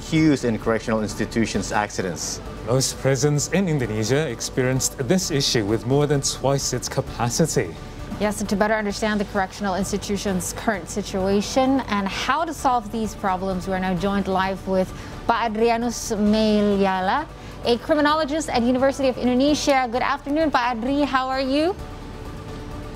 queues in correctional institutions accidents? Most prisons in Indonesia experienced this issue with more than twice its capacity. Yes, and to better understand the correctional institution's current situation and how to solve these problems, we are now joined live with Adrianus Meliala, a criminologist at University of Indonesia. Good afternoon, Adri. How are you?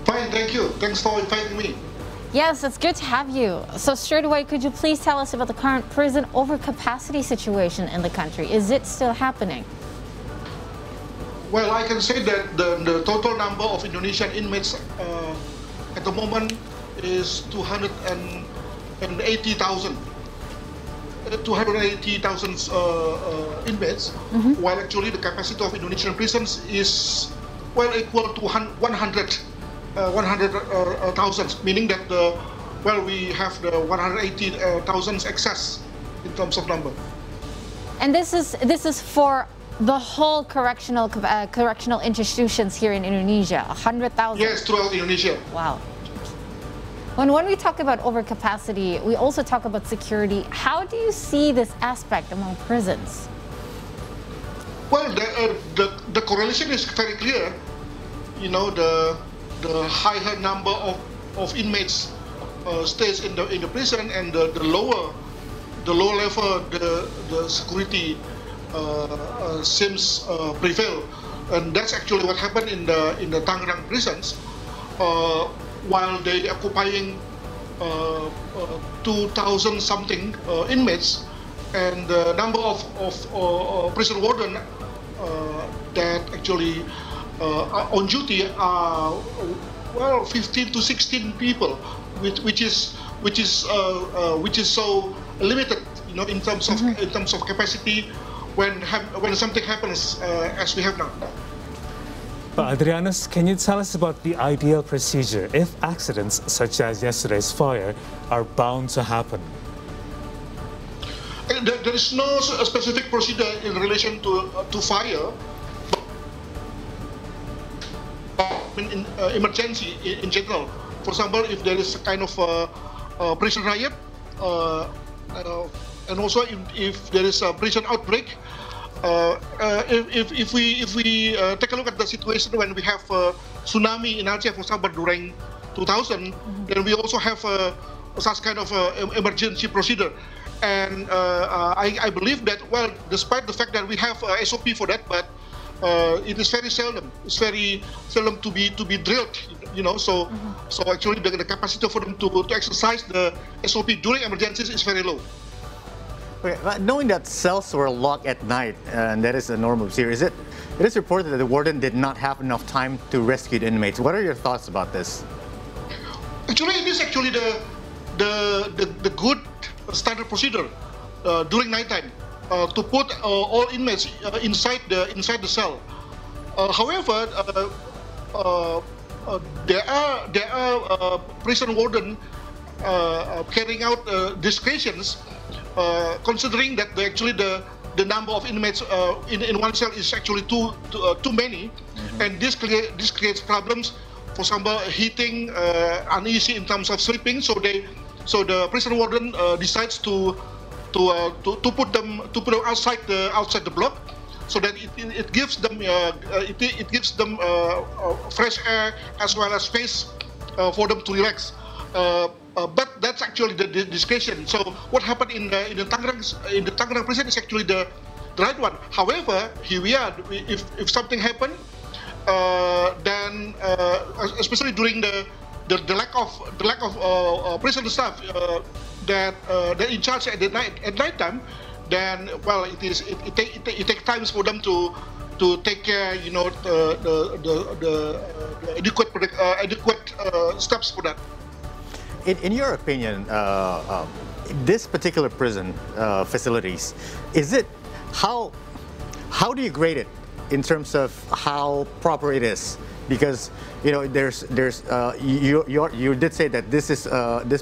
Fine, thank you. Thanks for inviting me. Yes, it's good to have you. So straight away, could you please tell us about the current prison overcapacity situation in the country? Is it still happening? Well, I can say that the total number of Indonesian inmates at the moment is 280,000. 280,000 inmates, while actually the capacity of Indonesian prisons is well equal to 100,000, meaning that we have the 180,000 excess in terms of number. And this is for the whole correctional institutions here in Indonesia, 100,000. Yes, throughout Indonesia. Wow. When we talk about overcapacity, we also talk about security. How do you see this aspect among prisons? Well, the correlation is very clear. You know, the higher number of inmates stays in the prison, and the lower level the security seems prevail, and that's actually what happened in the Tangerang prisons. While they occupying 2,000 something inmates, and the number of prison warden that actually on duty are 15 to 16 people, which is so limited, you know, in terms of capacity when something happens as we have now. But Adrianus, can you tell us about the ideal procedure if accidents such as yesterday's fire are bound to happen? There is no specific procedure in relation to fire. In emergency in general. For example, if there is a kind of prison riot, and also if there is a prison outbreak, if we take a look at the situation when we have tsunami in Aceh, for example, during 2000, then we also have such kind of emergency procedure. And I believe that, well, despite the fact that we have SOP for that, but it is very seldom. It's very seldom to be drilled, you know. So actually, the capacity for them to exercise the SOP during emergencies is very low. Okay, knowing that cells were locked at night, and that is a normal procedure, it is reported that the warden did not have enough time to rescue the inmates. What are your thoughts about this? Actually, it is actually the good standard procedure during nighttime. To put all inmates inside the cell. However, there are prison warden carrying out discretions, considering that actually the number of inmates in one cell is actually too many, and this creates problems. For example, heating, uneasy in terms of sleeping. So the prison warden decides to put them outside the block, so that it gives them fresh air as well as space for them to relax. But that's actually the discretion. So what happened in the Tangerang prison is actually the right one. However, here we are. If something happened, then especially during the lack of prison staff that they're in charge at night time, then well, it takes time for them to take care, you know, the adequate steps for that. In your opinion, this particular prison facilities, how do you grade it in terms of how proper it is? Because, you know, you did say that this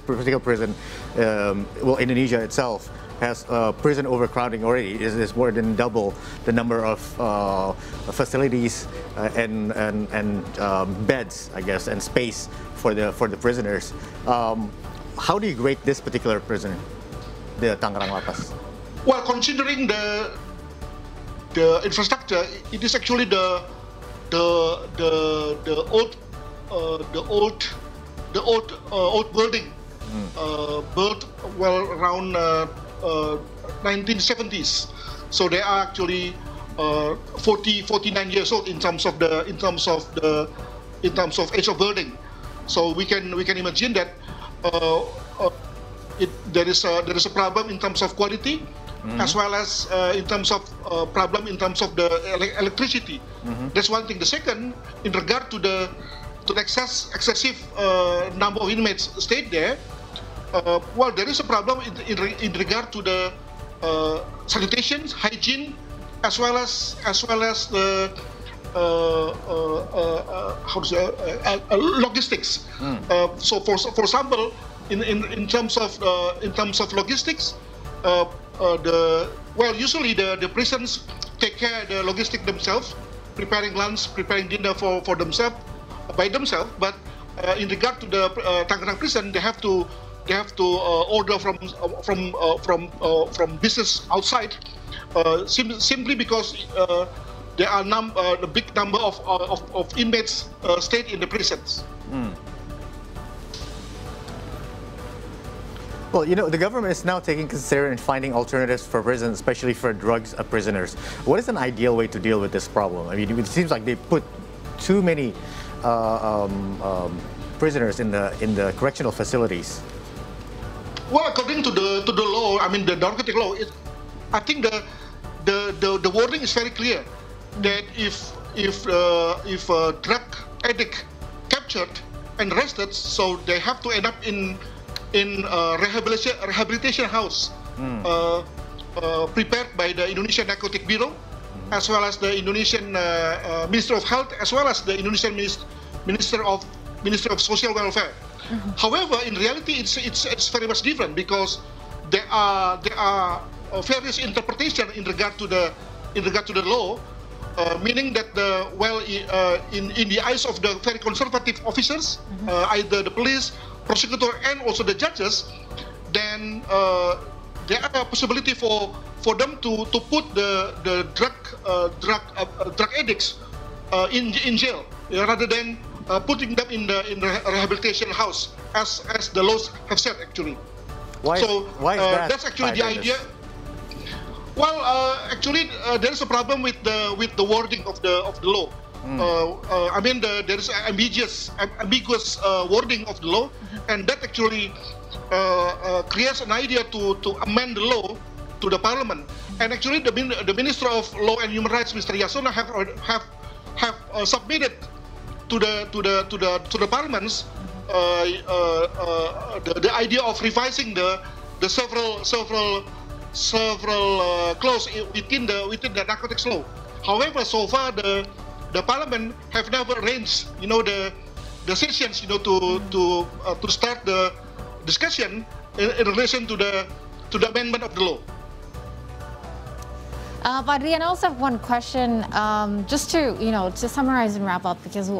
particular prison, well, Indonesia itself has prison overcrowding already. Is more than double the number of facilities and beds, I guess, and space for the prisoners. How do you grade this particular prison, the Tangerang Lapas? Well, considering the infrastructure, it is actually the old building, built well around 1970s. So they are actually 49 years old in terms of age of building. So we can imagine that there is a problem in terms of quality, as well as in terms of problem in terms of the electricity. That's one thing. The second, in regard to the excessive number of inmates stayed there, well, there is a problem in regard to the sanitation, hygiene, as well as the logistics. So, for example, in terms of logistics, usually the prisons take care of the logistics themselves, preparing lunch, preparing dinner for themselves by themselves. But in regard to the Tangerang prison, they have to order from business outside, simply because there are the big number of inmates stayed in the prisons. Well, the government is now taking consideration and finding alternatives for prisons, especially for drugs prisoners. What is an ideal way to deal with this problem? I mean, it seems like they put too many prisoners in the correctional facilities. Well, according to the law, I mean the narcotic law, I think the wording is very clear that if a drug addict captured and arrested, so they have to end up in rehabilitation house prepared by the Indonesian Narcotic Bureau, as well as the Indonesian Minister of Health, as well as the Indonesian Minister of Social Welfare. However, in reality, it's very much different, because there are various interpretations in regard to the law, meaning that in the eyes of the very conservative officers, either the police, prosecutor, and also the judges, then there are a possibility for them to put the drug addicts in jail, rather than putting them in the rehabilitation house, as the laws have said actually. Why is that? That's actually the idea. Well, actually, there is a problem with the wording of the law. I mean, there is ambiguous wording of the law, and that actually creates an idea to amend the law to the parliament. And actually, the Minister of Law and Human Rights, Mr. Yasona, have submitted to the parliaments the idea of revising the several clauses within the narcotics law. However, so far the parliament have never arranged the sessions to start the discussion in relation to the amendment of the law. But Adrian, I also have one question, just to summarize and wrap up, because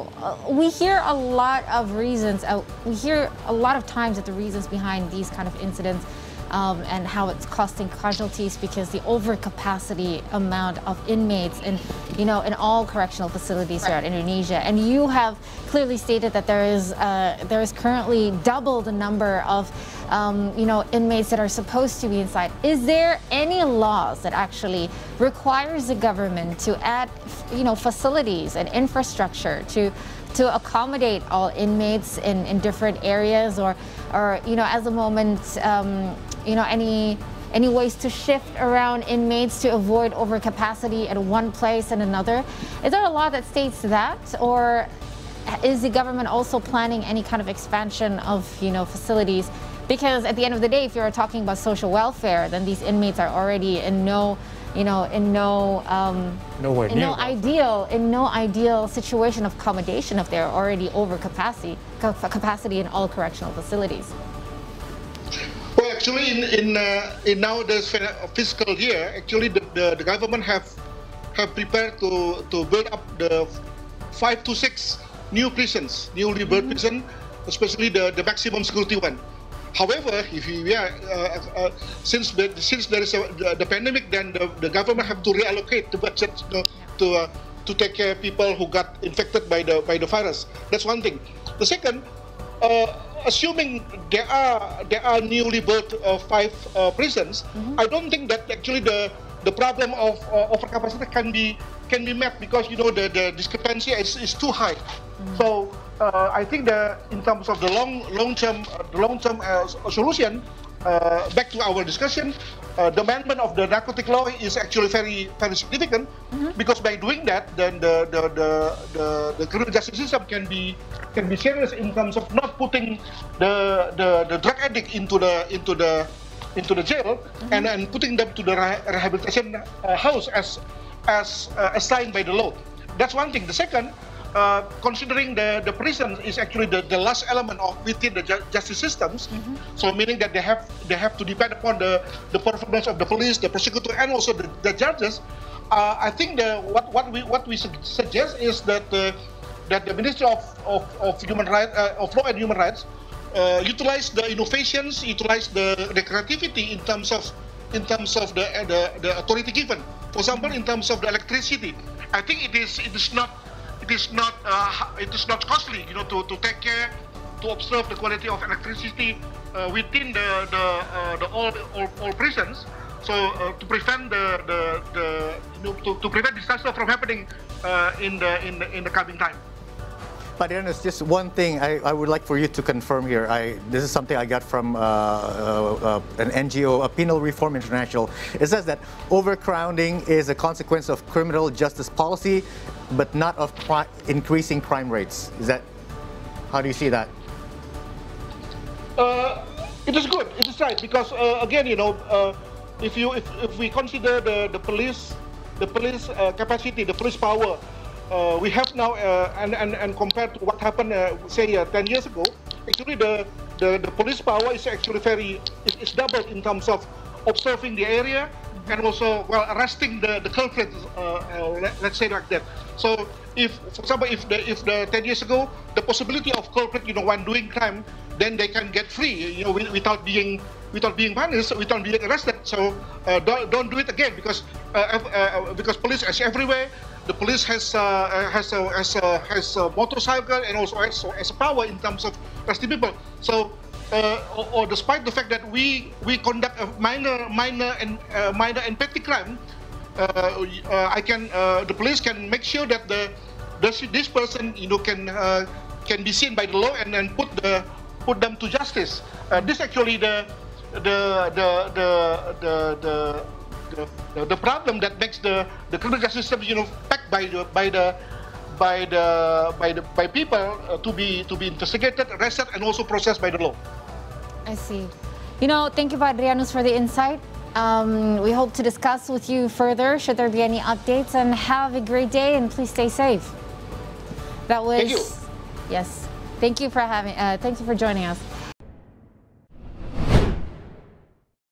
we hear a lot of reasons. We hear a lot of times that the reasons behind these kind of incidents and how it's costing casualties, because the overcapacity amount of inmates in all correctional facilities throughout Indonesia. And you have clearly stated that there is currently double the number of inmates that are supposed to be inside. Is there any laws that actually requires the government to add facilities and infrastructure to accommodate all inmates in different areas, or at the moment, any ways to shift around inmates to avoid overcapacity at one place and another? Is there a law that states that, or is the government also planning any kind of expansion of facilities? Because at the end of the day, if you're talking about social welfare, then these inmates are already in no ideal situation of accommodation if they're already over capacity in all correctional facilities. Well, actually, in now this fiscal year, actually the government have prepared to build up the 5 to 6 new prisons, newly built prison, especially the maximum security one. However, if since there is the pandemic, then the government have to reallocate the budget to take care of people who got infected by the virus. That's one thing. The second, assuming there are newly built 5 prisons, I don't think that actually the problem of overcapacity can be met, because the discrepancy is too high. So I think in terms of the long term solution, back to our discussion, the amendment of the narcotic law is actually very significant, because by doing that, then the criminal justice system can be serious in terms of not putting the drug addict into the jail, and putting them to the rehabilitation house as assigned by the law. That's one thing. The second, considering the prison is actually the last element within the justice systems, so meaning that they have to depend upon the performance of the police, the prosecutor, and also the judges. I think what we suggest is that the Ministry of Human Rights, of Law and Human Rights, utilize the innovations, utilize the creativity in terms of the authority given. For example, in terms of the electricity, I think it is not costly, to take care, to observe the quality of electricity within the all prisons. So to prevent to prevent disaster from happening in the coming time. But Adrianus, just one thing I would like for you to confirm here. This is something I got from an NGO, Penal Reform International. It says that overcrowding is a consequence of criminal justice policy, but not of increasing crime rates. How do you see that? It is good. It is right, because again, if we consider the police capacity, the police power. We have now, and compared to what happened, say 10 years ago, actually the police power is actually it's doubled in terms of observing the area and also arresting the culprits. Let's say like that. So, for example, if the 10 years ago the possibility of culprit, when doing crime, then they can get free, without being punished, without being arrested. So don't do it again, because police is everywhere. The police has a motorcycle and also has power in terms of arresting people. So, or despite the fact that we conduct a minor and petty crime, the police can make sure that this person can be seen by the law and then put them to justice. This actually the problem that makes the criminal justice system, packed by people to be investigated, arrested, and also processed by the law. I see. Thank you, Adrianus, for the insight. We hope to discuss with you further should there be any updates, and have a great day, and please stay safe. That was. Thank you. Yes. Thank you for joining us.